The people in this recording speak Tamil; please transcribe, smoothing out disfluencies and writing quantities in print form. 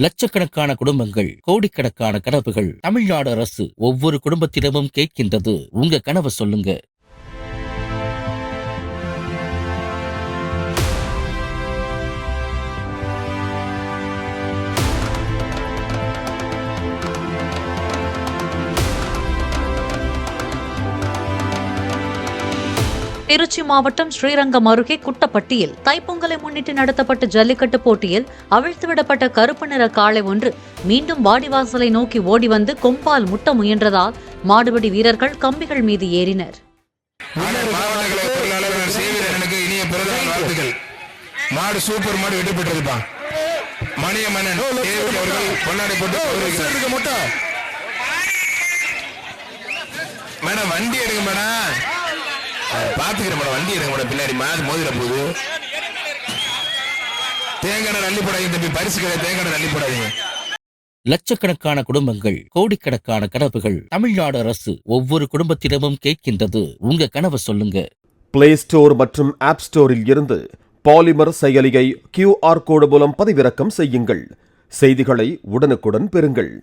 லட்சக்கணக்கான குடும்பங்கள், கோடிக்கணக்கான கனவுகள். தமிழ்நாடு அரசு ஒவ்வொரு குடும்பத்திடமும் கேட்கின்றது, உங்க கனவை சொல்லுங்க. திருச்சி மாவட்டம் ஸ்ரீரங்கம் அருகே குட்டப்பட்டியில் தைப்பொங்கலை முன்னிட்டு நடத்தப்பட்ட ஜல்லிக்கட்டு போட்டியில் அவிழ்த்துவிடப்பட்ட கருப்பு நிற காளை ஒன்று மீண்டும் வாடிவாசலை நோக்கி ஓடி வந்து கொம்பால் முட்ட முயன்றதால் மாடுபிடி வீரர்கள் கம்பிகள் மீது ஏறினர். மாடு சூப்பர் மாடு வெற்றி பெற்றிருப்பான். மணியமன்னன் மேடம் வண்டி எடுங்க மேடம், பாத்துக்கிறேன் மேடம், வண்டி எடுங்க மேடம், பின்னாடி மாடு மோதிர போகுது. தேங்காய் அள்ளி போடாதீங்க தம்பி, பரிசு கிடையாது, தேங்காய் அள்ளி போடாதீங்க. லட்சக்கணக்கான குடும்பங்கள், கோடிக்கணக்கான கனவுகள். தமிழ்நாடு அரசு ஒவ்வொரு குடும்பத்திடமும் கேட்கின்றது, உங்க கனவை சொல்லுங்க. பிளே ஸ்டோர் மற்றும் ஆப் ஸ்டோரில் இருந்து பாலிமர் செயலியை QR கோடு மூலம் பதிவிறக்கம் செய்யுங்கள். செய்திகளை உடனுக்குடன் பெறுங்கள்.